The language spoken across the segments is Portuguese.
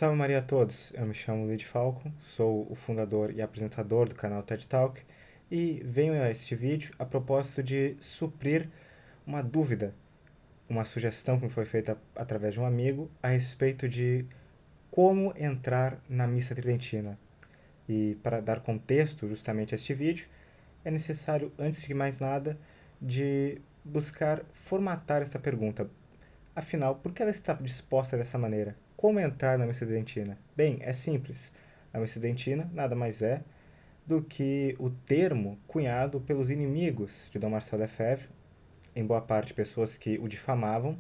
Salve Maria a todos, eu me chamo Luiz Falco, sou o fundador e apresentador do canal TED Talk e venho a este vídeo a propósito de suprir uma dúvida, uma sugestão que me foi feita através de um amigo a respeito de como entrar na missa tridentina. E para dar contexto justamente a este vídeo, é necessário, antes de mais nada, de buscar formatar esta pergunta. Afinal, por que ela está disposta dessa maneira? Como entrar na missa tridentina? Bem, é simples. A missa tridentina nada mais é do que o termo cunhado pelos inimigos de Dom Marcelo Lefebvre, em boa parte pessoas que o difamavam,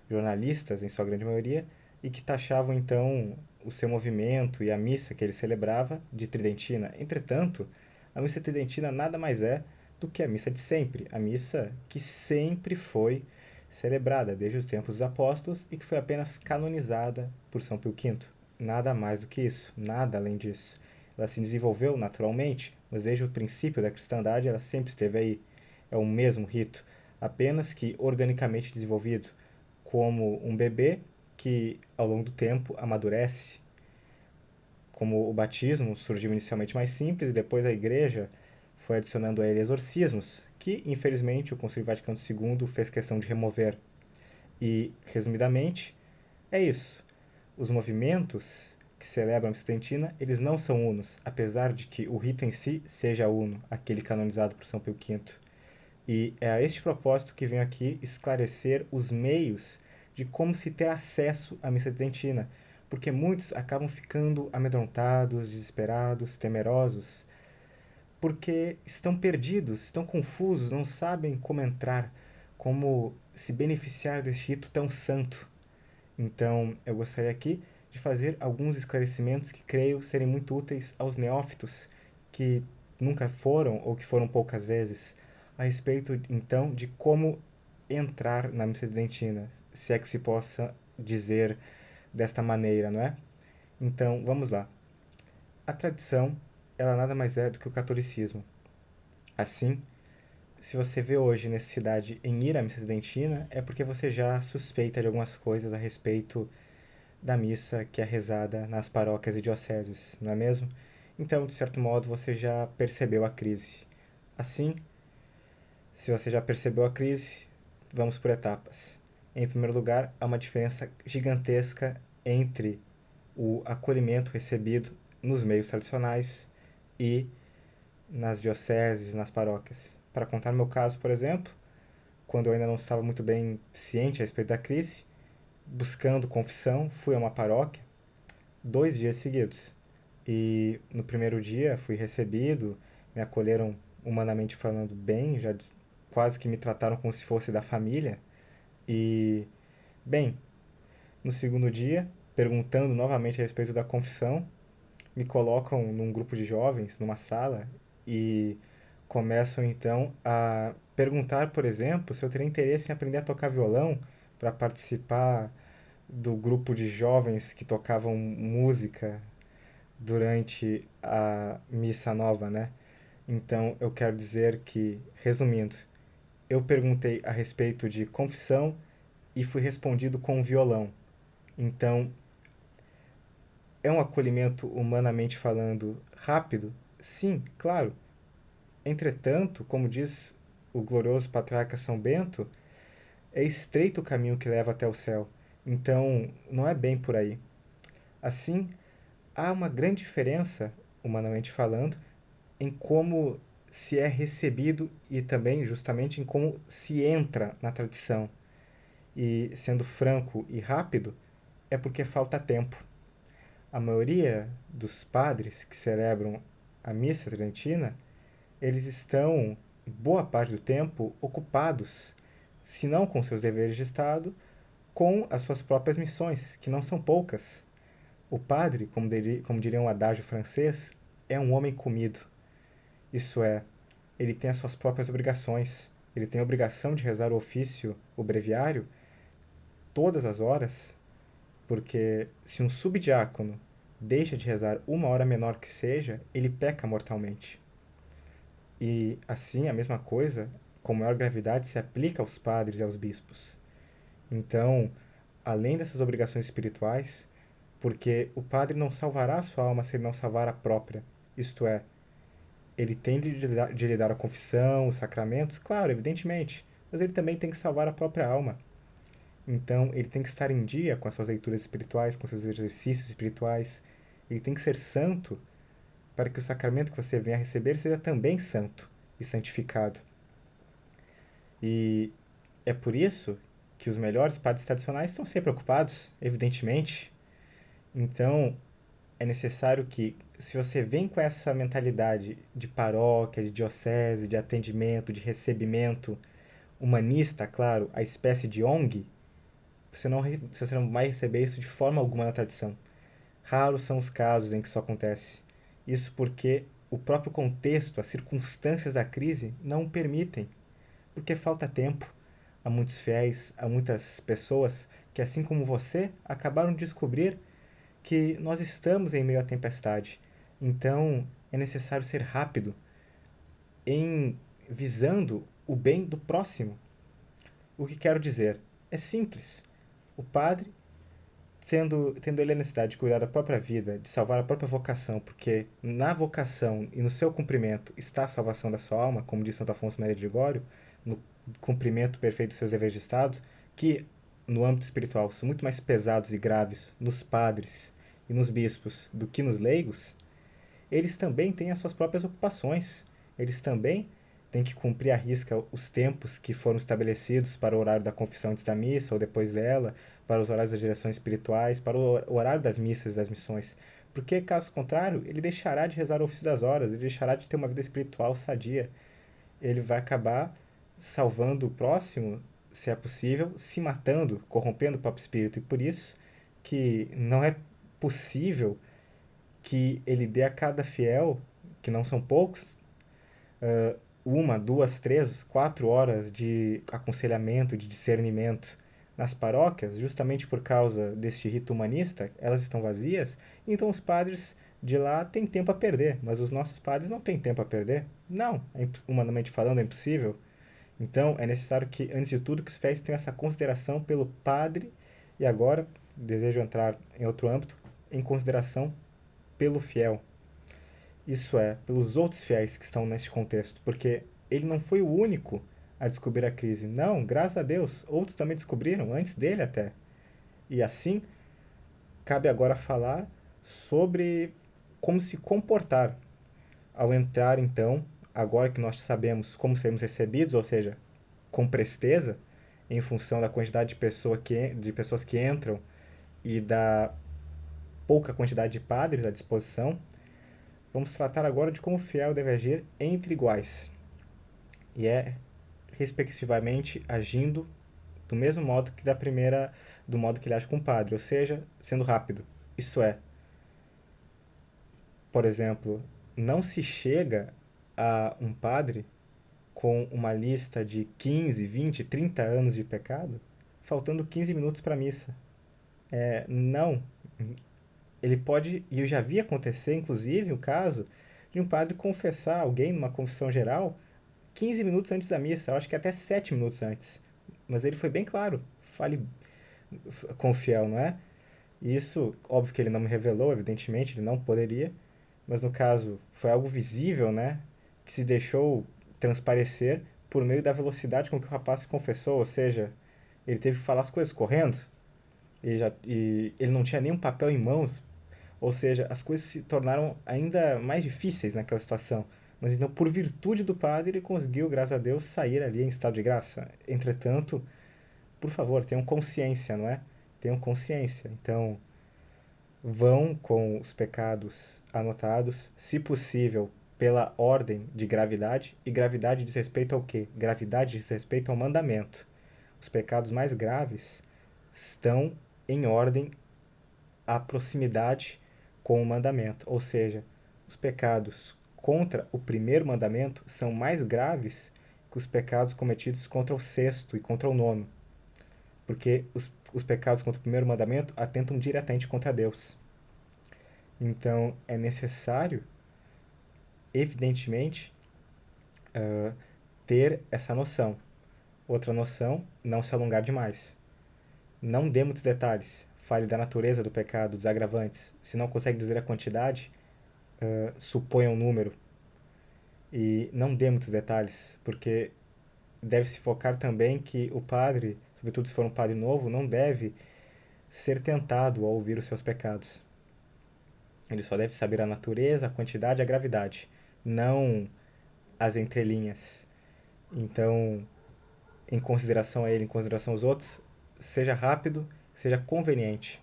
jornalistas em sua grande maioria, e que taxavam então o seu movimento e a missa que ele celebrava de tridentina. Entretanto, a missa tridentina nada mais é do que a missa de sempre, a missa que sempre foi celebrada desde os tempos dos apóstolos e que foi apenas canonizada por São Pio V. Nada mais do que isso, nada além disso. Ela se desenvolveu naturalmente, mas desde o princípio da cristandade ela sempre esteve aí. É o mesmo rito, apenas que organicamente desenvolvido, como um bebê que ao longo do tempo amadurece. Como o batismo surgiu inicialmente mais simples e depois a igreja foi adicionando a ele exorcismos, que infelizmente o Concílio Vaticano II fez questão de remover. E, resumidamente, é isso. Os movimentos que celebram a missa tridentina, eles não são unos, apesar de que o rito em si seja uno, aquele canonizado por São Pio V. E é a este propósito que venho aqui esclarecer os meios de como se ter acesso à missa tridentina, porque muitos acabam ficando amedrontados, desesperados, temerosos, porque estão perdidos, estão confusos, não sabem como entrar, como se beneficiar deste rito tão santo. Então, eu gostaria aqui de fazer alguns esclarecimentos que creio serem muito úteis aos neófitos que nunca foram ou que foram poucas vezes, a respeito então de como entrar na missa tridentina, se é que se possa dizer desta maneira, não é? Então, vamos lá. A tradição, ela nada mais é do que o catolicismo. Assim, se você vê hoje necessidade em ir à missa tridentina, é porque você já suspeita de algumas coisas a respeito da missa que é rezada nas paróquias e dioceses, não é mesmo? Então, de certo modo, você já percebeu a crise. Assim, se você já percebeu a crise, vamos por etapas. Em primeiro lugar, há uma diferença gigantesca entre o acolhimento recebido nos meios tradicionais e nas dioceses, nas paróquias. Para contar meu caso, por exemplo, quando eu ainda não estava muito bem ciente a respeito da crise, buscando confissão, fui a uma paróquia 2 dias seguidos. E no primeiro dia fui recebido, me acolheram humanamente falando bem, já quase que me trataram como se fosse da família. E, bem, no segundo dia, perguntando novamente a respeito da confissão, me colocam num grupo de jovens, numa sala, e começam então a perguntar, por exemplo, se eu teria interesse em aprender a tocar violão para participar do grupo de jovens que tocavam música durante a missa nova, né? Então, eu quero dizer que, resumindo, eu perguntei a respeito de confissão e fui respondido com violão. Então, é um acolhimento humanamente falando rápido? Sim, claro. Entretanto, como diz o glorioso patriarca São Bento, é estreito o caminho que leva até o céu. Então, não é bem por aí. Assim, há uma grande diferença, humanamente falando, em como se é recebido e também justamente em como se entra na tradição. E sendo franco e rápido, é porque falta tempo. A maioria dos padres que celebram a missa tridentina, eles estão, boa parte do tempo, ocupados, se não com seus deveres de Estado, com as suas próprias missões, que não são poucas. O padre, como diria um adágio francês, é um homem comido. Isso é, ele tem as suas próprias obrigações. Ele tem a obrigação de rezar o ofício, o breviário, todas as horas, porque se um subdiácono deixa de rezar uma hora menor que seja, ele peca mortalmente. E assim, a mesma coisa, com maior gravidade, se aplica aos padres e aos bispos. Então, além dessas obrigações espirituais, porque o padre não salvará a sua alma se ele não salvar a própria. Isto é, ele tem de lhe dar a confissão, os sacramentos, claro, evidentemente, mas ele também tem que salvar a própria alma. Então, ele tem que estar em dia com as suas leituras espirituais, com seus exercícios espirituais. Ele tem que ser santo para que o sacramento que você venha a receber seja também santo e santificado. E é por isso que os melhores padres tradicionais estão sempre ocupados, evidentemente. Então, é necessário que, se você vem com essa mentalidade de paróquia, de diocese, de atendimento, de recebimento humanista, claro, a espécie de ONG, você não vai receber isso de forma alguma na tradição. Raros são os casos em que isso acontece. Isso porque o próprio contexto, as circunstâncias da crise não o permitem. Porque falta tempo a muitos fiéis, a muitas pessoas que, assim como você, acabaram de descobrir que nós estamos em meio à tempestade. Então, é necessário ser rápido em visando o bem do próximo. O que quero dizer? É simples. O padre, tendo ele a necessidade de cuidar da própria vida, de salvar a própria vocação, porque na vocação e no seu cumprimento está a salvação da sua alma, como diz Santo Afonso Maria de Ligório, no cumprimento perfeito dos seus deveres de Estado, que no âmbito espiritual são muito mais pesados e graves nos padres e nos bispos do que nos leigos, eles também têm as suas próprias ocupações. Eles também têm que cumprir à risca os tempos que foram estabelecidos para o horário da confissão antes da missa ou depois dela, para os horários das direções espirituais, para o horário das missas e das missões. Porque, caso contrário, ele deixará de rezar o ofício das horas, ele deixará de ter uma vida espiritual sadia. Ele vai acabar salvando o próximo, se é possível, se matando, corrompendo o próprio espírito. E por isso que não é possível que ele dê a cada fiel, que não são poucos, uma, duas, três, 4 horas de aconselhamento, de discernimento nas paróquias, justamente por causa deste rito humanista, elas estão vazias, então os padres de lá têm tempo a perder, mas os nossos padres não têm tempo a perder. Não, humanamente falando, é impossível. Então é necessário que, antes de tudo, que os fiéis tenham essa consideração pelo padre, e agora desejo entrar em outro âmbito, em consideração pelo fiel. Isso é, pelos outros fiéis que estão neste contexto, porque ele não foi o único a descobrir a crise. Não, graças a Deus, outros também descobriram, antes dele até. E assim, cabe agora falar sobre como se comportar ao entrar, então, agora que nós sabemos como seremos recebidos, ou seja, com presteza, em função da quantidade de pessoas que entram e da pouca quantidade de padres à disposição. Vamos tratar agora de como o fiel deve agir entre iguais, e é, respectivamente, agindo do mesmo modo que do modo que ele age com o padre, ou seja, sendo rápido. Isto é, por exemplo, não se chega a um padre com uma lista de 15, 20, 30 anos de pecado, faltando 15 minutos para a missa. Não. Ele pode, e eu já vi acontecer, inclusive, o caso de um padre confessar alguém numa confissão geral 15 minutos antes da missa, eu acho que até 7 minutos antes. Mas ele foi bem claro, fale com o fiel, não é? E isso, óbvio que ele não me revelou, evidentemente, ele não poderia, mas no caso foi algo visível, né? Que se deixou transparecer por meio da velocidade com que o rapaz se confessou, ou seja, ele teve que falar as coisas correndo e ele não tinha nenhum papel em mãos, ou seja, as coisas se tornaram ainda mais difíceis naquela situação. Mas então, por virtude do padre, ele conseguiu, graças a Deus, sair ali em estado de graça. Entretanto, por favor, tenham consciência, não é? Tenham consciência. Então, vão com os pecados anotados, se possível, pela ordem de gravidade. E gravidade diz respeito ao quê? Gravidade diz respeito ao mandamento. Os pecados mais graves estão em ordem à proximidade com o mandamento. Ou seja, os pecados contra o primeiro mandamento são mais graves que os pecados cometidos contra o sexto e contra o nono. Porque os pecados contra o primeiro mandamento atentam diretamente contra Deus. Então é necessário, evidentemente, ter essa noção. Outra noção, não se alongar demais. Não dê muitos detalhes. fale da natureza do pecado, dos agravantes. Se não consegue dizer a quantidade, suponha um número. E não dê muitos detalhes, porque deve-se focar também que o padre, sobretudo se for um padre novo, não deve ser tentado a ouvir os seus pecados. Ele só deve saber a natureza, a quantidade e a gravidade, não as entrelinhas. Então, em consideração a ele, em consideração aos outros, seja rápido, seja conveniente.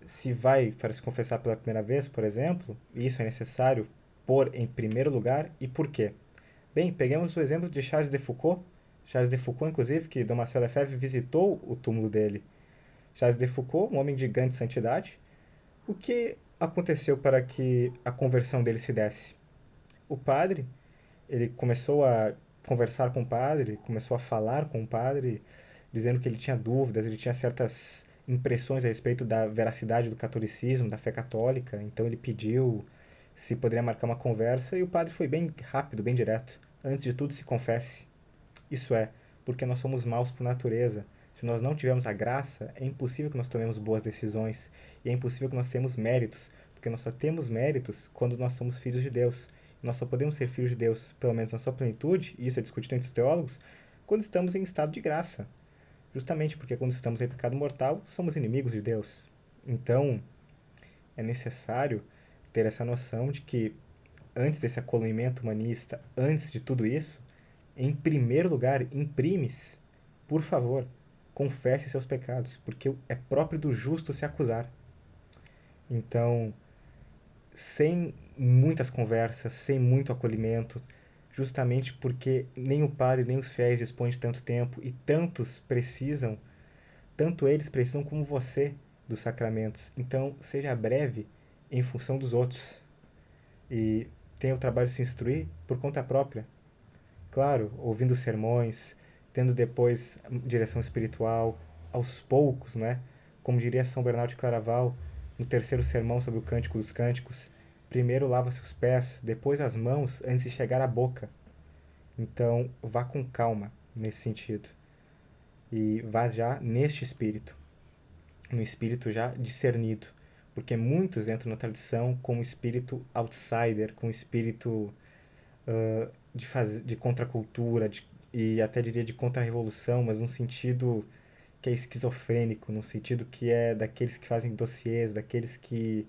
Se vai para se confessar pela primeira vez, por exemplo, isso é necessário pôr em primeiro lugar. E por quê? Bem, peguemos o exemplo de Charles de Foucault. Charles de Foucault, inclusive, que Dom Marcel Lefebvre visitou o túmulo dele. Charles de Foucault, um homem de grande santidade. O que aconteceu para que a conversão dele se desse? O padre, ele começou a conversar com o padre, começou a falar com o padre, dizendo que ele tinha dúvidas, ele tinha certas impressões a respeito da veracidade do catolicismo, da fé católica. Então ele pediu se poderia marcar uma conversa e o padre foi bem rápido, bem direto. Antes de tudo, se confesse. Isso é, porque nós somos maus por natureza. Se nós não tivermos a graça, é impossível que nós tomemos boas decisões e é impossível que nós tenhamos méritos, porque nós só temos méritos quando nós somos filhos de Deus. Nós só podemos ser filhos de Deus, pelo menos na sua plenitude, e isso é discutido entre os teólogos, quando estamos em estado de graça. Justamente porque quando estamos em pecado mortal, somos inimigos de Deus. Então, é necessário ter essa noção de que, antes desse acolhimento humanista, antes de tudo isso, em primeiro lugar, imprimes, por favor, confesse seus pecados, porque é próprio do justo se acusar. Então, sem muitas conversas, sem muito acolhimento, justamente porque nem o padre nem os fiéis dispõem de tanto tempo e tanto eles precisam como você dos sacramentos. Então, seja breve em função dos outros e tenha o trabalho de se instruir por conta própria. Claro, ouvindo sermões, tendo depois direção espiritual, aos poucos, né? Como diria São Bernardo de Claraval, no terceiro sermão sobre o Cântico dos Cânticos, primeiro lava-se os pés, depois as mãos, antes de chegar à boca. Então, vá com calma nesse sentido. E vá já neste espírito, no espírito já discernido. Porque muitos entram na tradição com um espírito outsider, com um espírito de contracultura, e até diria de contra-revolução, mas num sentido que é esquizofrênico, num sentido que é daqueles que fazem dossiês, daqueles que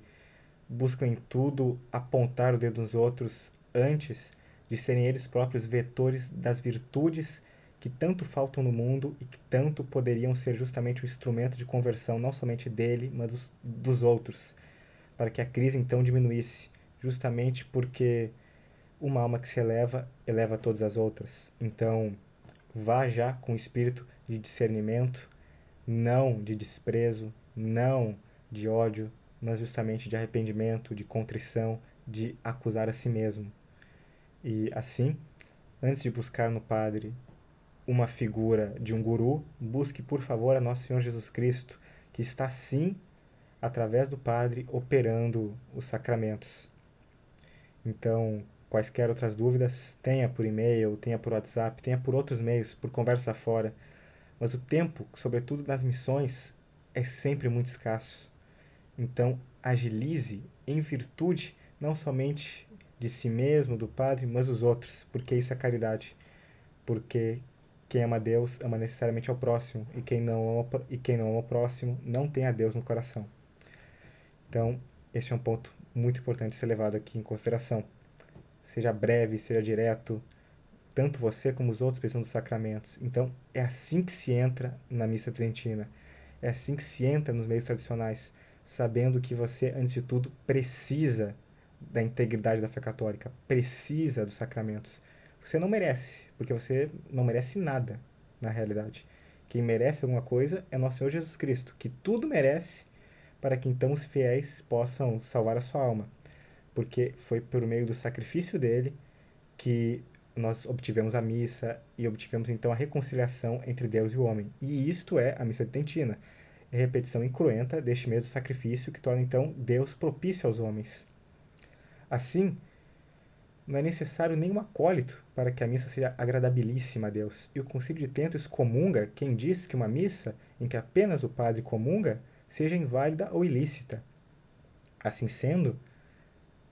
buscam em tudo apontar o dedo nos outros antes de serem eles próprios vetores das virtudes que tanto faltam no mundo e que tanto poderiam ser justamente um instrumento de conversão, não somente dele, mas dos outros, para que a crise então diminuísse, justamente porque uma alma que se eleva, eleva todas as outras. Então, vá já com espírito de discernimento, não de desprezo, não de ódio, mas justamente de arrependimento, de contrição, de acusar a si mesmo. E assim, antes de buscar no Padre uma figura de um guru, busque por favor a Nosso Senhor Jesus Cristo, que está sim, através do Padre, operando os sacramentos. Então, quaisquer outras dúvidas, tenha por e-mail, tenha por WhatsApp, tenha por outros meios, por conversa fora. Mas o tempo, sobretudo nas missões, é sempre muito escasso. Então, agilize em virtude não somente de si mesmo, do Padre, mas dos outros, porque isso é caridade. Porque quem ama a Deus ama necessariamente ao próximo, e quem não ama o próximo não tem a Deus no coração. Então, esse é um ponto muito importante ser levado aqui em consideração. Seja breve, seja direto, tanto você como os outros precisam dos sacramentos. Então, é assim que se entra na missa tridentina. É assim que se entra nos meios tradicionais, sabendo que você, antes de tudo, precisa da integridade da fé católica, precisa dos sacramentos. Você não merece, porque você não merece nada, na realidade. Quem merece alguma coisa é nosso Senhor Jesus Cristo, que tudo merece para que então os fiéis possam salvar a sua alma. Porque foi por meio do sacrifício dele que nós obtivemos a missa e obtivemos então a reconciliação entre Deus e o homem. E isto é a missa tridentina. É a repetição incruenta deste mesmo sacrifício que torna então Deus propício aos homens. Assim, não é necessário nenhum acólito para que a missa seja agradabilíssima a Deus. E o Concílio de Trento excomunga quem diz que uma missa em que apenas o padre comunga seja inválida ou ilícita. Assim sendo,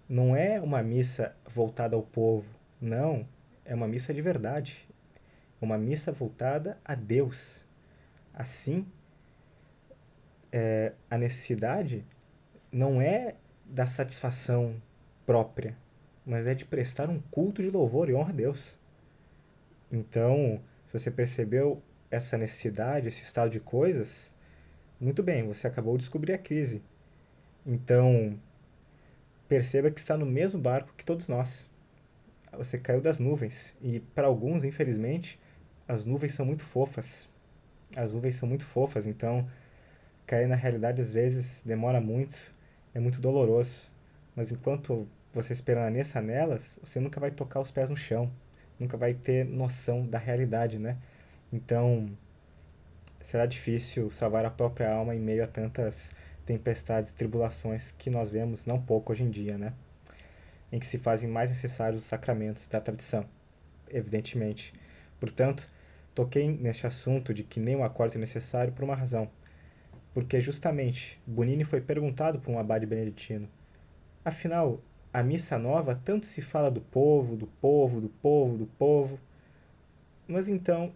não é uma missa voltada ao povo, não, é uma missa de verdade, é uma missa voltada a Deus. Assim, a necessidade não é da satisfação própria, mas é de prestar um culto de louvor e honra a Deus. Então, se você percebeu essa necessidade, esse estado de coisas, muito bem, você acabou de descobrir a crise. Então, perceba que está no mesmo barco que todos nós. Você caiu das nuvens. E para alguns, infelizmente, as nuvens são muito fofas. As nuvens são muito fofas, então cair na realidade às vezes demora muito, é muito doloroso. Mas enquanto você permaneça nelas, você nunca vai tocar os pés no chão, nunca vai ter noção da realidade, né? Então, será difícil salvar a própria alma em meio a tantas tempestades e tribulações que nós vemos não pouco hoje em dia, né? Em que se fazem mais necessários os sacramentos da tradição, evidentemente. Portanto, toquei neste assunto de que nenhum acorde é necessário por uma razão. Porque justamente Bonini foi perguntado por um abade beneditino: afinal, a missa nova tanto se fala do povo, do povo, do povo, do povo. Mas então,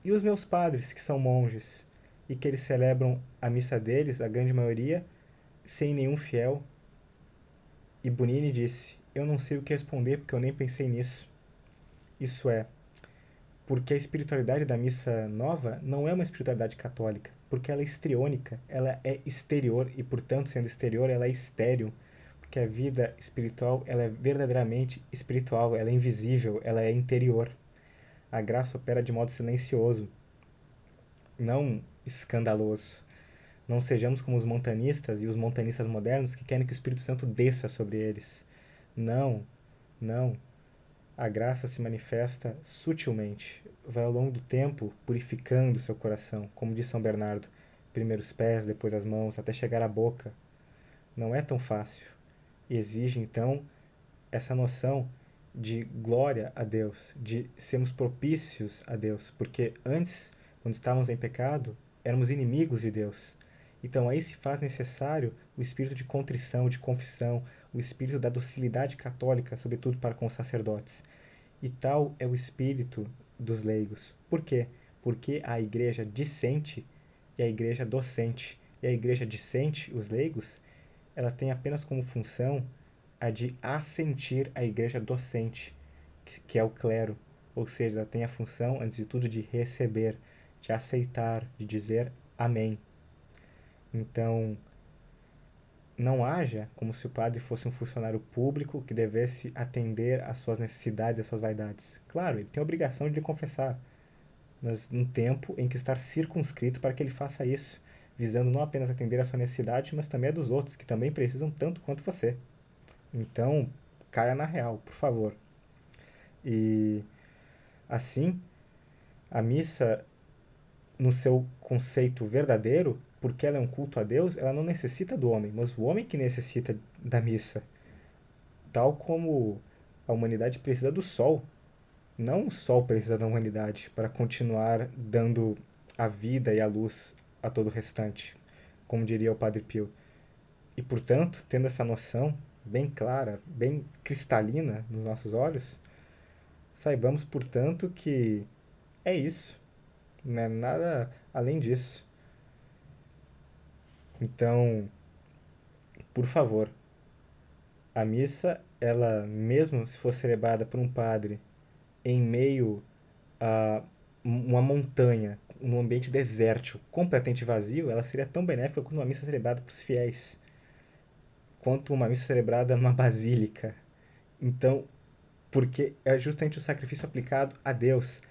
e os meus padres, que são monges, e que eles celebram a missa deles, a grande maioria, sem nenhum fiel? E Bonini disse: eu não sei o que responder porque eu nem pensei nisso. Isso é, porque a espiritualidade da missa nova não é uma espiritualidade católica, porque ela é histriônica, ela é exterior e, portanto, sendo exterior, ela é estéril, porque a vida espiritual ela é verdadeiramente espiritual, ela é invisível, ela é interior. A graça opera de modo silencioso, não escandaloso. Não sejamos como os montanistas e os montanistas modernos que querem que o Espírito Santo desça sobre eles. Não, não. A graça se manifesta sutilmente, vai ao longo do tempo purificando seu coração, como diz São Bernardo, primeiro os pés, depois as mãos, até chegar à boca. Não é tão fácil. E exige então essa noção de glória a Deus, de sermos propícios a Deus, porque antes, quando estávamos em pecado, éramos inimigos de Deus. Então aí se faz necessário o espírito de contrição, de confissão, o espírito da docilidade católica, sobretudo para com os sacerdotes. E tal é o espírito dos leigos. Por quê? Porque a igreja dissente e a igreja docente. E a igreja dissente, os leigos, ela tem apenas como função a de assentir a igreja docente, que é o clero. Ou seja, ela tem a função, antes de tudo, de receber, de aceitar, de dizer amém. Então, não haja como se o padre fosse um funcionário público que devesse atender às suas necessidades e às suas vaidades. Claro, ele tem a obrigação de lhe confessar, mas num tempo em que estar circunscrito para que ele faça isso, visando não apenas atender à sua necessidade, mas também a dos outros, que também precisam tanto quanto você. Então, caia na real, por favor. E assim, a missa, no seu conceito verdadeiro, porque ela é um culto a Deus, ela não necessita do homem, mas o homem que necessita da missa. Tal como a humanidade precisa do sol. Não o sol precisa da humanidade para continuar dando a vida e a luz a todo o restante, como diria o Padre Pio. E, portanto, tendo essa noção bem clara, bem cristalina nos nossos olhos, saibamos, portanto, que é isso, não é nada além disso. Então, por favor, a missa, ela, mesmo se for celebrada por um padre em meio a uma montanha, num ambiente desértico, completamente vazio, ela seria tão benéfica quanto uma missa celebrada para os fiéis, quanto uma missa celebrada numa basílica. Então, porque é justamente o sacrifício aplicado a Deus.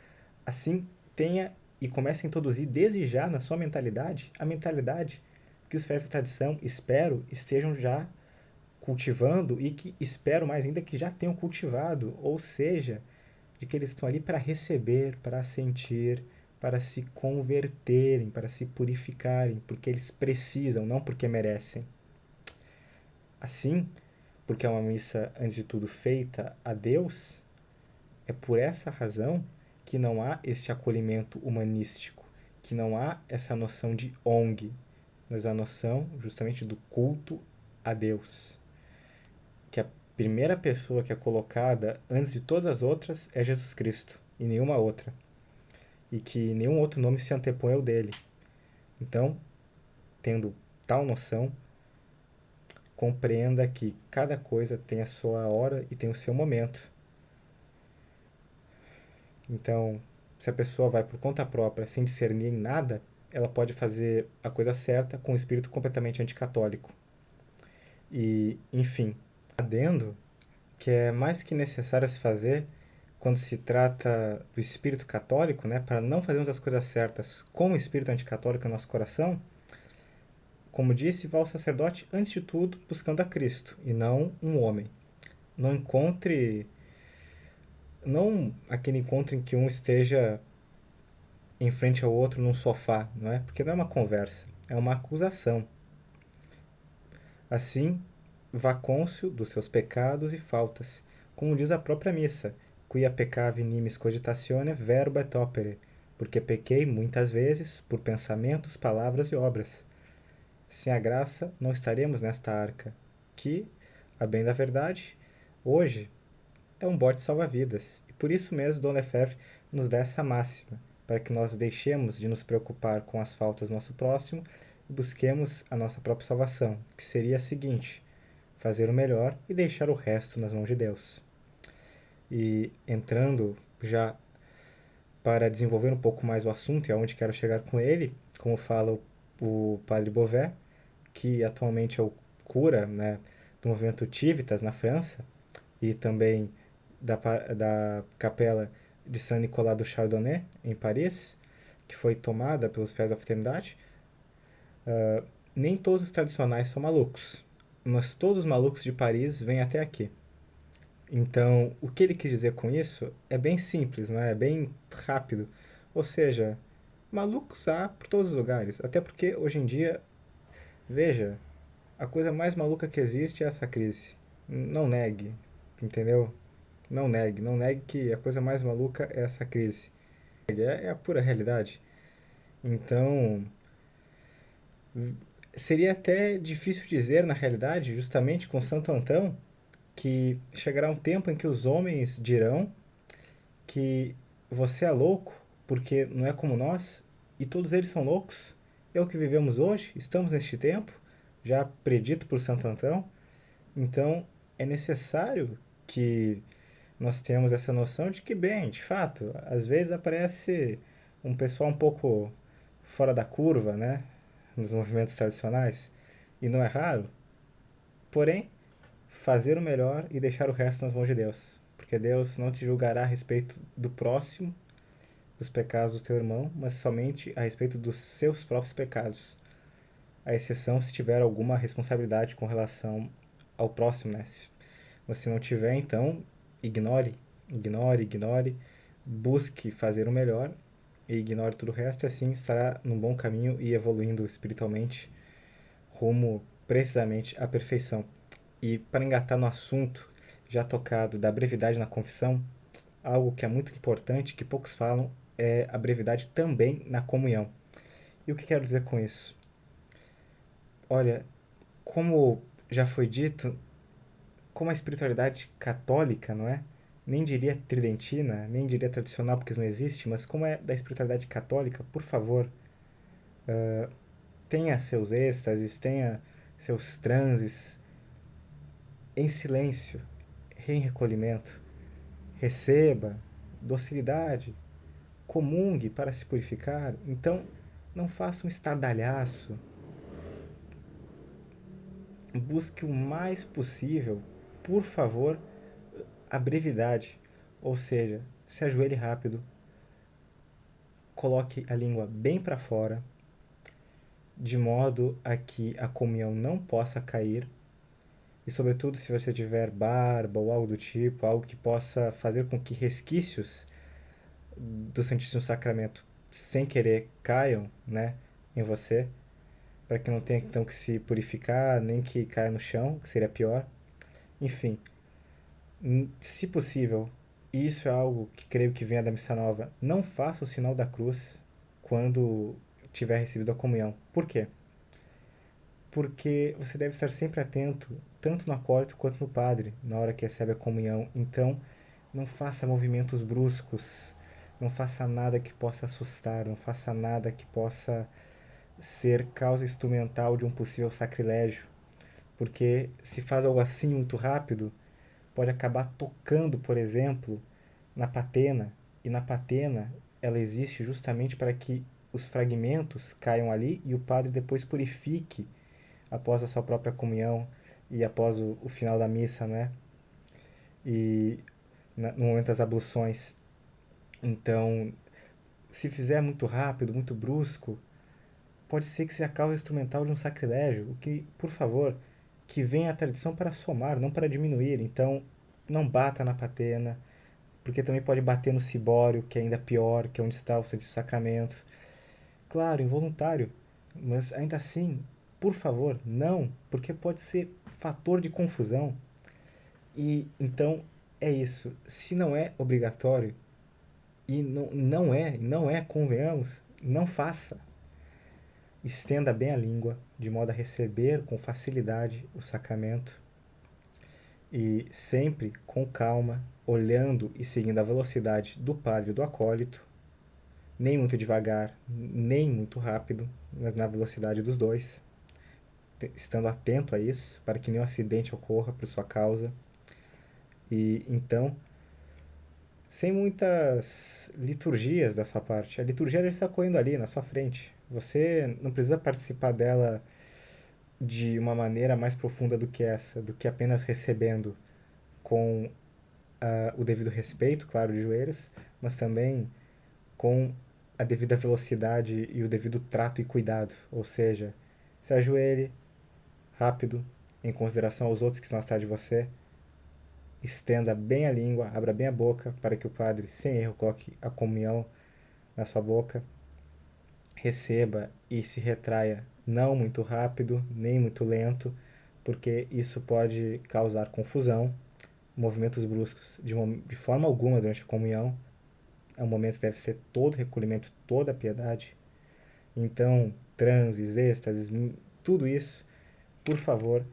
Assim, tenha e comece a introduzir desde já na sua mentalidade a mentalidade que os fiéis da tradição, espero, estejam já cultivando e que espero mais ainda que já tenham cultivado, ou seja, de que eles estão ali para receber, para sentir, para se converterem, para se purificarem, porque eles precisam, não porque merecem. Assim, porque é uma missa, antes de tudo, feita a Deus, é por essa razão que não há este acolhimento humanístico, que não há essa noção de ONG, mas a noção justamente do culto a Deus. Que a primeira pessoa que é colocada antes de todas as outras é Jesus Cristo, e nenhuma outra. E que nenhum outro nome se antepõe ao dele. Então, tendo tal noção, compreenda que cada coisa tem a sua hora e tem o seu momento. Então, se a pessoa vai por conta própria, sem discernir em nada, ela pode fazer a coisa certa com um espírito completamente anticatólico. E, enfim, adendo que é mais que necessário se fazer quando se trata do espírito católico, né, para não fazermos as coisas certas com o espírito anticatólico no nosso coração, como disse, vá ao sacerdote antes de tudo buscando a Cristo e não um homem. Não encontre, não aquele encontro em que um esteja em frente ao outro num sofá, não é? Porque não é uma conversa, é uma acusação. Assim, vá cônscio dos seus pecados e faltas, como diz a própria missa, quia peccavi nimis cogitatione verba et opere, porque pequei muitas vezes por pensamentos, palavras e obras. Sem a graça, não estaremos nesta arca, que, a bem da verdade, hoje é um bote salva-vidas. E por isso mesmo Dom Lefebvre nos dá essa máxima, para que nós deixemos de nos preocupar com as faltas do nosso próximo e busquemos a nossa própria salvação, que seria a seguinte: fazer o melhor e deixar o resto nas mãos de Deus. E entrando já para desenvolver um pouco mais o assunto e aonde quero chegar com ele, como fala o Padre Beauvais, que atualmente é o cura, né, do movimento Civitas na França e também da capela de Saint-Nicolas do Chardonnay, em Paris, que foi tomada pelos fiéis da fraternidade. Nem todos os tradicionais são malucos, mas todos os malucos de Paris vêm até aqui. Então, o que ele quis dizer com isso é bem simples, não é? É bem rápido. Ou seja, malucos há por todos os lugares. Até porque, hoje em dia, veja, a coisa mais maluca que existe é essa crise. Não negue, entendeu? Não negue que a coisa mais maluca é essa crise. É a pura realidade. Então, seria até difícil dizer, na realidade, justamente com Santo Antão, que chegará um tempo em que os homens dirão que você é louco porque não é como nós e todos eles são loucos. É o que vivemos hoje, estamos neste tempo, já predito por Santo Antão. Então, é necessário que nós tenhamos essa noção de que, bem, de fato, às vezes aparece um pessoal um pouco fora da curva, né, nos movimentos tradicionais, e não é raro, porém, fazer o melhor e deixar o resto nas mãos de Deus, porque Deus não te julgará a respeito do próximo, dos pecados do teu irmão, mas somente a respeito dos seus próprios pecados, à exceção se tiver alguma responsabilidade com relação ao próximo, né? Se você não tiver, então, ignore, busque fazer o melhor e ignore tudo o resto, e assim estará num bom caminho e evoluindo espiritualmente rumo precisamente à perfeição. E para engatar no assunto já tocado da brevidade na confissão, algo que é muito importante, que poucos falam, é a brevidade também na comunhão. E o que quero dizer com isso? Olha, como já foi dito, como a espiritualidade católica, não é? Nem diria tridentina, nem diria tradicional, porque isso não existe, mas como é da espiritualidade católica, por favor, tenha seus êxtases, tenha seus transes em silêncio, em recolhimento. Receba docilidade, comungue para se purificar. Então, não faça um estardalhaço. Busque o mais possível, por favor, a brevidade. Ou seja, se ajoelhe rápido, coloque a língua bem para fora, de modo a que a comunhão não possa cair. E, sobretudo, se você tiver barba ou algo do tipo, algo que possa fazer com que resquícios do Santíssimo Sacramento sem querer caiam, né, em você, para que não tenha então que se purificar, nem que caia no chão, que seria pior. Enfim, se possível, e isso é algo que creio que venha da Missa Nova, não faça o sinal da cruz quando tiver recebido a comunhão. Por quê? porque você deve estar sempre atento, tanto no acólito quanto no padre, na hora que recebe a comunhão. Então, não faça movimentos bruscos, não faça nada que possa assustar, não faça nada que possa ser causa instrumental de um possível sacrilégio, porque se faz algo assim muito rápido, pode acabar tocando, por exemplo, na patena, e na patena ela existe justamente para que os fragmentos caiam ali e o padre depois purifique após a sua própria comunhão e após o final da missa, né? E no momento das abluções. Então, se fizer muito rápido, muito brusco, pode ser que seja a causa instrumental de um sacrilégio. O que, por favor, que venha a tradição para somar, não para diminuir. Então, não bata na patena, porque também pode bater no cibório, que é ainda pior, que é onde está o Santíssimo Sacramento. Claro, involuntário, mas ainda assim, por favor, não, porque pode ser fator de confusão. E então é isso. Se não é obrigatório, e não é, convenhamos, não faça. Estenda bem a língua, de modo a receber com facilidade o sacramento e sempre com calma, olhando e seguindo a velocidade do padre e do acólito, nem muito devagar, nem muito rápido, mas na velocidade dos dois, estando atento a isso, para que nenhum acidente ocorra por sua causa. E então, sem muitas liturgias da sua parte, a liturgia já está ocorrendo ali, na sua frente. Você não precisa participar dela de uma maneira mais profunda do que essa, do que apenas recebendo com o devido respeito, claro, de joelhos, mas também com a devida velocidade e o devido trato e cuidado. Ou seja, se ajoelhe rápido, em consideração aos outros que estão atrás de você, estenda bem a língua, abra bem a boca para que o padre, sem erro, coloque a comunhão na sua boca, receba e se retraia não muito rápido, nem muito lento, porque isso pode causar confusão, movimentos bruscos de forma alguma durante a comunhão. É um momento que deve ser todo recolhimento, toda a piedade. Então, transes, êxtases, tudo isso, por favor,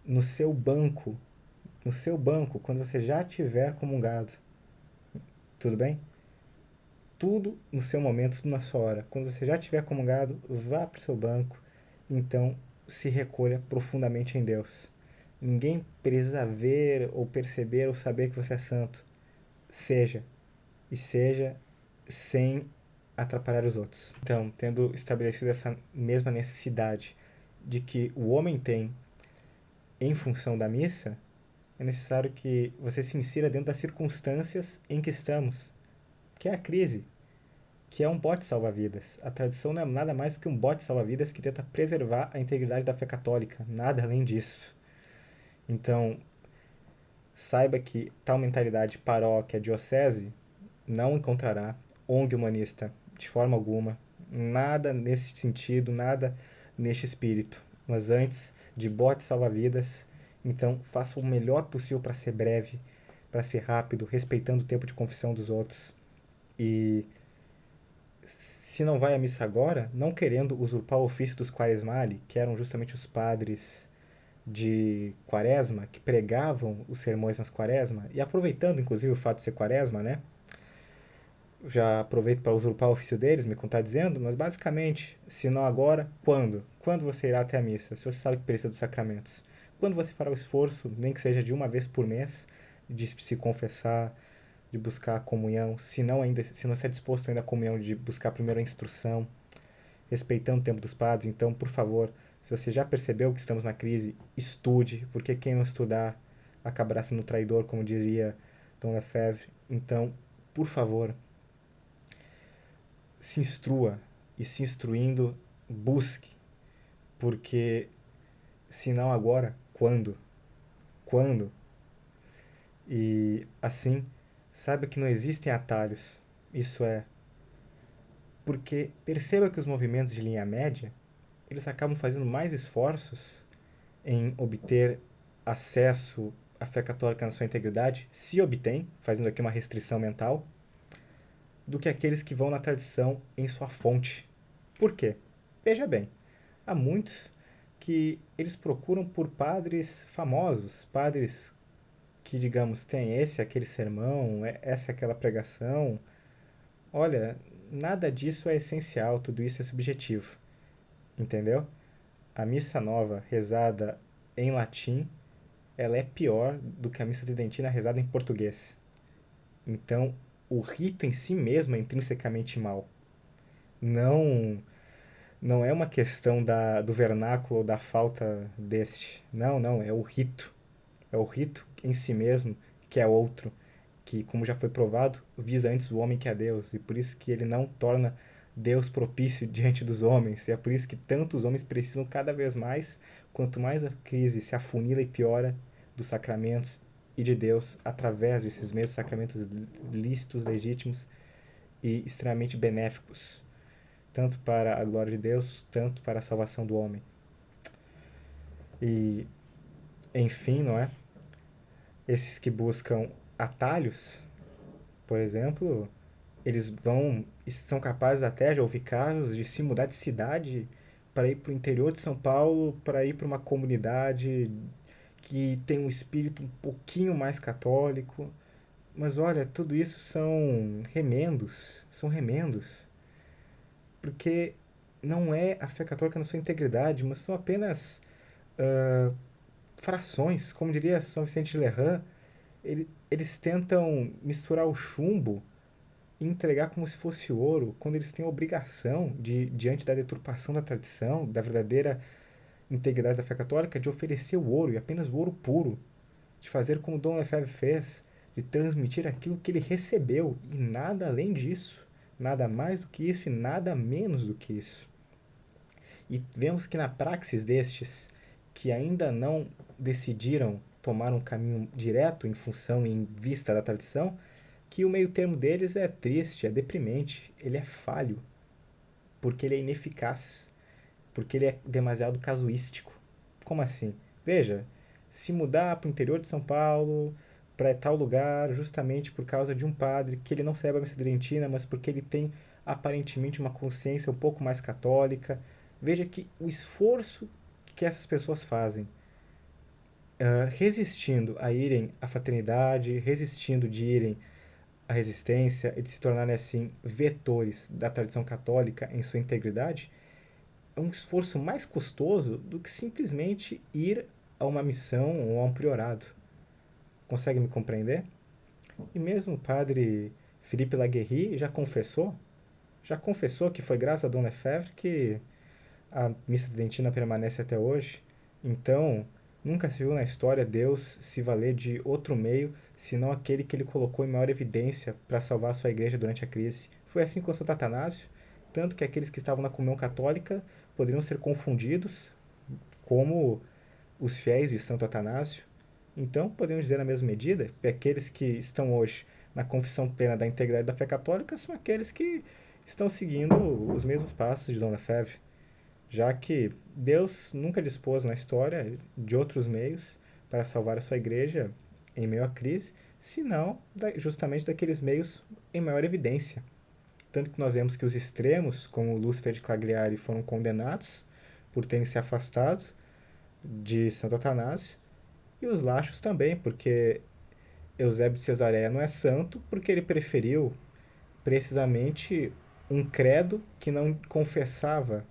no seu banco, quando você já tiver comungado, tudo bem? Tudo no seu momento, tudo na sua hora. Quando você já tiver comungado, vá para o seu banco. Então, se recolha profundamente em Deus. Ninguém precisa ver ou perceber ou saber que você é santo. Seja, e seja sem atrapalhar os outros. Então, tendo estabelecido essa mesma necessidade de que o homem tem em função da missa, é necessário que você se insira dentro das circunstâncias em que estamos, que é a crise, que é um bote salva-vidas. A tradição não é nada mais do que um bote salva-vidas que tenta preservar a integridade da fé católica, nada além disso. Então, saiba que tal mentalidade paróquia, diocese, não encontrará ONG humanista de forma alguma, nada nesse sentido, nada neste espírito, mas antes de bote salva-vidas. Então, faça o melhor possível para ser breve, para ser rápido, respeitando o tempo de confissão dos outros. E se não vai à missa agora, não querendo usurpar o ofício dos quaresmali, que eram justamente os padres de quaresma, que pregavam os sermões nas quaresma, e aproveitando inclusive o fato de ser quaresma, né? Já aproveito para usurpar o ofício deles, me contradizendo, mas basicamente, se não agora, quando? Quando você irá até a missa? Se você sabe que precisa dos sacramentos. Quando você fará o esforço, nem que seja de uma vez por mês, de se confessar, de buscar a comunhão, se não está disposto ainda à comunhão, de buscar primeiro a instrução, respeitando o tempo dos padres. Então, por favor, se você já percebeu que estamos na crise, estude, porque quem não estudar acabará sendo traidor, como diria Dom Lefebvre. Então, por favor, se instrua e se instruindo, busque, porque se não agora, quando? Quando? E assim, saiba que não existem atalhos. Isso é, porque perceba que os movimentos de linha média, eles acabam fazendo mais esforços em obter acesso à fé católica na sua integridade, se obtém, fazendo aqui uma restrição mental, do que aqueles que vão na tradição em sua fonte. Por quê? Veja bem, há muitos que eles procuram por padres famosos, padres que, digamos, tem esse aquele sermão, essa aquela pregação. Olha, nada disso é essencial, tudo isso é subjetivo, entendeu? A missa nova rezada em latim, ela é pior do que a missa tridentina rezada em português. Então, o rito em si mesmo é intrinsecamente mal. Não, não é uma questão do vernáculo ou da falta deste. Não, não, é o rito. É o rito em si mesmo que é outro, que, como já foi provado, visa antes o homem que a Deus, e por isso que ele não torna Deus propício diante dos homens, e é por isso que tantos homens precisam cada vez mais, quanto mais a crise se afunila e piora, dos sacramentos e de Deus, através desses mesmos sacramentos lícitos, legítimos e extremamente benéficos, tanto para a glória de Deus, tanto para a salvação do homem. E, enfim, não é? Esses que buscam atalhos, por exemplo, eles são capazes até, já ouvi casos, de se mudar de cidade para ir para o interior de São Paulo, para ir para uma comunidade que tem um espírito um pouquinho mais católico. Mas olha, tudo isso são remendos, porque não é a fé católica na sua integridade, mas são apenas ah, frações, como diria São Vicente de Lerran. Eles tentam misturar o chumbo e entregar como se fosse ouro, quando eles têm a obrigação, diante da deturpação da tradição, da verdadeira integridade da fé católica, de oferecer o ouro, e apenas o ouro puro, de fazer como Dom Lefebvre fez, de transmitir aquilo que ele recebeu, e nada além disso, nada mais do que isso e nada menos do que isso. E vemos que na praxis destes, que ainda não decidiram tomar um caminho direto em função e em vista da tradição, que o meio termo deles é triste, é deprimente, ele é falho, porque ele é ineficaz, porque ele é demasiado casuístico. Como assim? Veja, se mudar para o interior de São Paulo, para tal lugar, justamente por causa de um padre que ele não celebra a missa tridentina, mas porque ele tem aparentemente uma consciência um pouco mais católica. Veja que o esforço que essas pessoas fazem, resistindo a irem à fraternidade, resistindo de irem à resistência e de se tornarem assim vetores da tradição católica em sua integridade, é um esforço mais custoso do que simplesmente ir a uma missão ou a um priorado. Consegue me compreender? E mesmo o padre Philippe Laguerre já confessou que foi graças a Dom Lefebvre que a missa tridentina permanece até hoje. Então, nunca se viu na história Deus se valer de outro meio senão aquele que ele colocou em maior evidência para salvar a sua igreja durante a crise. Foi assim com Santo Atanásio, tanto que aqueles que estavam na comunhão católica poderiam ser confundidos como os fiéis de Santo Atanásio. Então, podemos dizer na mesma medida que aqueles que estão hoje na confissão plena da integridade da fé católica são aqueles que estão seguindo os mesmos passos de Dom Lefebvre, já que Deus nunca dispôs na história de outros meios para salvar a sua igreja em meio à crise, senão justamente daqueles meios em maior evidência. Tanto que nós vemos que os extremos, como Lúcifer de Cagliari, foram condenados por terem se afastado de Santo Atanásio, e os laxos também, porque Eusébio de Cesareia não é santo porque ele preferiu precisamente um credo que não confessava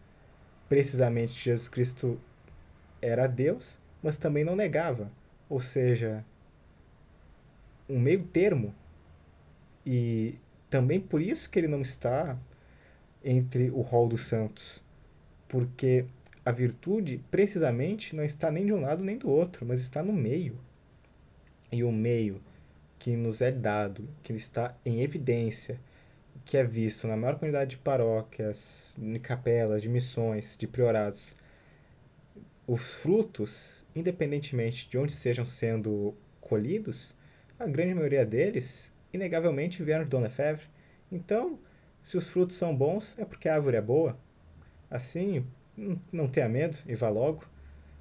precisamente que Jesus Cristo era Deus, mas também não negava. Ou seja, um meio termo. E também por isso que ele não está entre o rol dos santos. Porque a virtude, precisamente, não está nem de um lado nem do outro, mas está no meio. E o meio que nos é dado, que está em evidência, que é visto na maior quantidade de paróquias, de capelas, de missões, de priorados, os frutos, independentemente de onde estejam sendo colhidos, a grande maioria deles, inegavelmente, vieram de Dom Lefebvre. Então, se os frutos são bons, é porque a árvore é boa. Assim, não tenha medo e vá logo,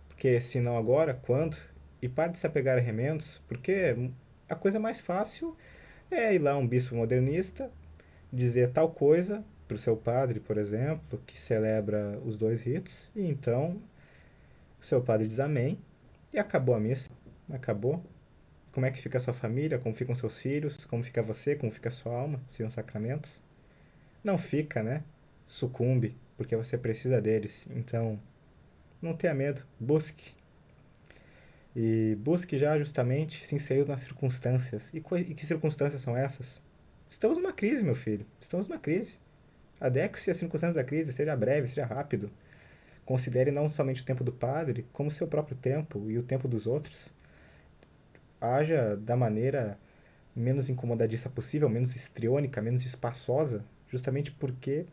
porque se não agora, quando? E pare de se apegar a remendos, porque a coisa mais fácil é ir lá um bispo modernista, dizer tal coisa para o seu padre, por exemplo, que celebra os dois ritos, e então O seu padre diz amém e acabou a missa. Acabou. Como é que fica a sua família? Como ficam seus filhos? Como fica você? Como fica a sua alma? Sem os sacramentos? Não fica, né? Sucumbe, porque você precisa deles. Então, não tenha medo. Busque. E busque já justamente se inserir nas circunstâncias. E que circunstâncias são essas? Estamos numa crise, meu filho. Estamos numa crise. Adeque-se às circunstâncias da crise, seja breve, seja rápido. Considere não somente o tempo do padre, como o seu próprio tempo e o tempo dos outros. Haja da maneira menos incomodadiça possível, menos histriônica, menos espaçosa, justamente porque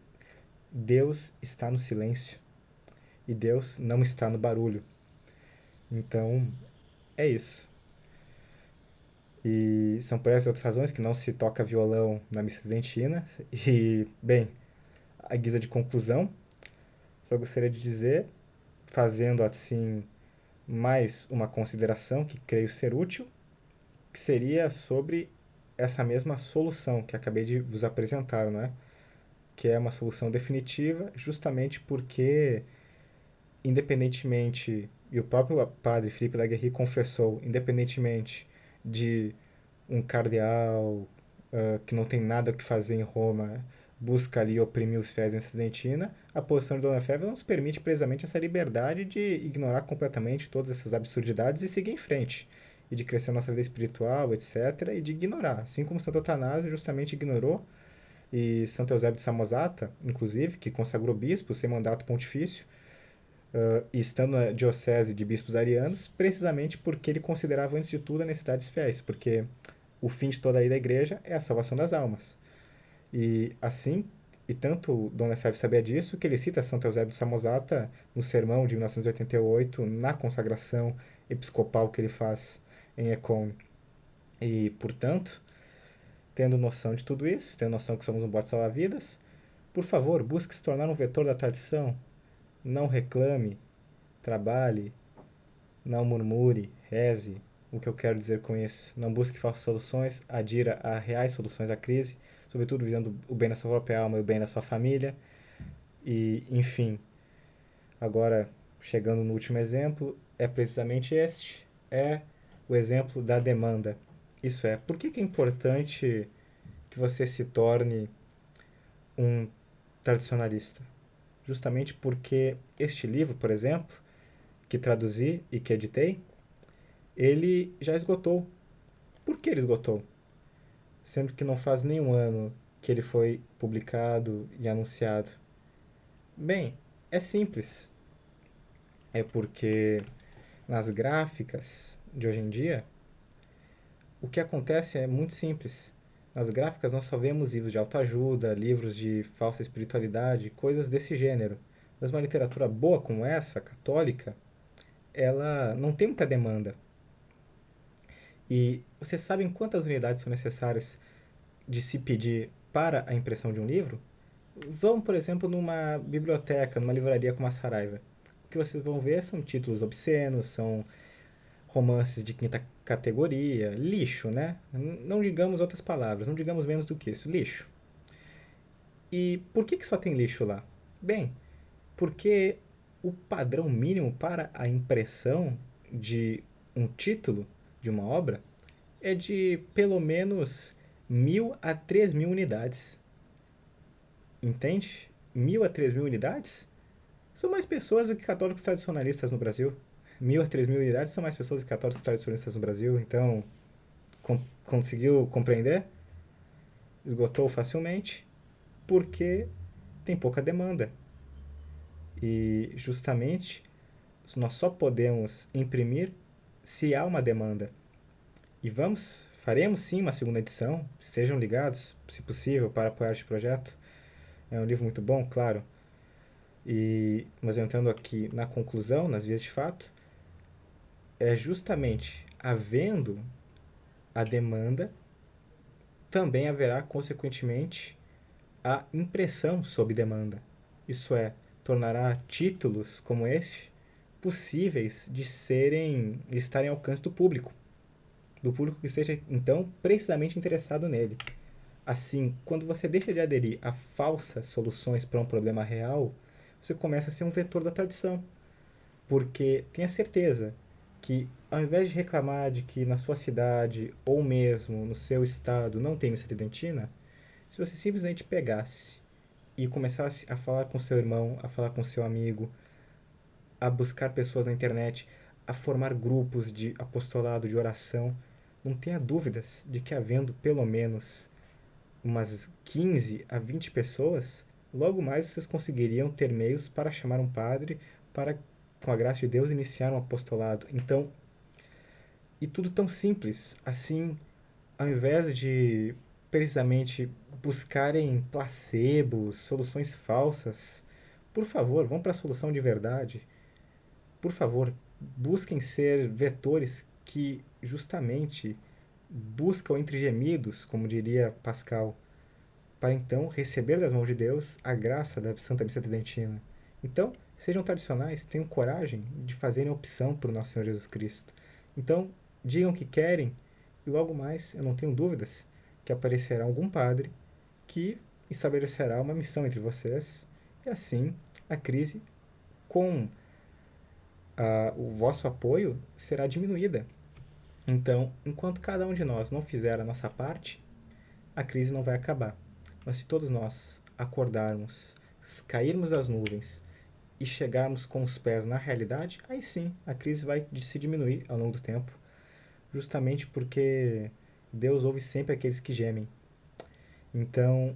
Deus está no silêncio e Deus não está no barulho. Então, é isso. E são por essas outras razões que não se toca violão na missa tridentina. E, bem, a guisa de conclusão, só gostaria de dizer, fazendo assim mais uma consideração que creio ser útil, que seria sobre essa mesma solução que acabei de vos apresentar, não é? Que é uma solução definitiva, justamente porque, independentemente, e o próprio padre Filipe Laguerre confessou, independentemente de um cardeal que não tem nada o que fazer em Roma busca ali oprimir os fiéis em Tridentina, a posição de Dona Efévia nos permite precisamente essa liberdade de ignorar completamente todas essas absurdidades e seguir em frente. E de crescer nossa vida espiritual, etc. E de ignorar. Assim como Santo Atanásio justamente ignorou, e Santo Eusébio de Samosata, inclusive, que consagrou bispos sem mandato pontifício, e estando na diocese de bispos arianos, precisamente porque ele considerava, antes de tudo, a necessidade dos fiéis, porque o fim de toda a da igreja é a salvação das almas. E assim, e tanto Dom Lefebvre sabia disso, que ele cita Santo Eusébio de Samosata no sermão de 1988, na consagração episcopal que ele faz em Econ. E, portanto, tendo noção de tudo isso, tendo noção que somos um bote salva-vidas, por favor, busque se tornar um vetor da tradição. Não reclame, trabalhe, não murmure, reze. O que eu quero dizer com isso? Não busque falsas soluções, adira a reais soluções à crise, sobretudo visando o bem da sua própria alma e o bem da sua família. E, enfim, agora chegando no último exemplo, é precisamente este: é o exemplo da demanda. Isso é, por que é importante que você se torne um tradicionalista? Justamente porque este livro, por exemplo, que traduzi e que editei, ele já esgotou. Por que ele esgotou? Sendo que não faz nenhum ano que ele foi publicado e anunciado. Bem, é simples. É porque nas gráficas de hoje em dia, o que acontece é muito simples. Nas gráficas nós só vemos livros de autoajuda, livros de falsa espiritualidade, coisas desse gênero. Mas uma literatura boa como essa, católica, ela não tem muita demanda. E vocês sabem quantas unidades são necessárias de se pedir para a impressão de um livro? Vão, por exemplo, numa biblioteca, numa livraria como a Saraiva. O que vocês vão ver são títulos obscenos, são romances de quinta categoria, lixo, né? Não digamos outras palavras, não digamos menos do que isso, lixo. E por que só tem lixo lá? Bem, porque o padrão mínimo para a impressão de um título de uma obra é de pelo menos 1.000 a 3.000 unidades. Entende? 1.000 a 3.000 unidades são mais pessoas do que católicos tradicionalistas no Brasil. 1.000 a 3.000 unidades são mais pessoas do que católicos tradicionalistas no Brasil. Então, conseguiu compreender? Esgotou facilmente porque tem pouca demanda. E justamente nós só podemos imprimir se há uma demanda. E faremos sim uma segunda edição. Estejam ligados, se possível, para apoiar este projeto. É um livro muito bom, claro. Mas entrando aqui na conclusão, nas vias de fato, é justamente havendo a demanda, também haverá, consequentemente, a impressão sob demanda. Isso é, tornará títulos como este possíveis de estarem ao alcance do público que esteja, então, precisamente interessado nele. Assim, quando você deixa de aderir a falsas soluções para um problema real, você começa a ser um vetor da tradição. porque tenha certeza que, ao invés de reclamar de que na sua cidade ou mesmo no seu estado não tem missa tridentina, se você simplesmente pegasse e começasse a falar com seu irmão, a falar com seu amigo, a buscar pessoas na internet, a formar grupos de apostolado, de oração, não tenha dúvidas de que, havendo pelo menos umas 15 a 20 pessoas, logo mais vocês conseguiriam ter meios para chamar um padre para, com a graça de Deus, iniciar um apostolado. Então, e tudo tão simples, assim, ao invés de precisamente buscarem placebos, soluções falsas, por favor, vão para a solução de verdade. Por favor, busquem ser vetores que justamente buscam entre gemidos, como diria Pascal, para então receber das mãos de Deus a graça da Santa Missa Tridentina. Então, sejam tradicionais, tenham coragem de fazerem opção por nosso Senhor Jesus Cristo. Então, digam que querem e logo mais, eu não tenho dúvidas, que aparecerá algum padre que estabelecerá uma missão entre vocês e assim a crise, com o vosso apoio, será diminuída. Então, enquanto cada um de nós não fizer a nossa parte, a crise não vai acabar. Mas se todos nós acordarmos, cairmos das nuvens e chegarmos com os pés na realidade, aí sim a crise vai se diminuir ao longo do tempo, justamente porque Deus ouve sempre aqueles que gemem. Então,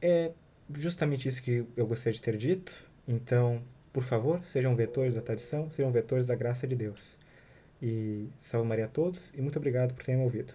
é justamente isso que eu gostaria de ter dito. Então, por favor, sejam vetores da tradição, sejam vetores da graça de Deus. E salve Maria a todos e muito obrigado por terem me ouvido.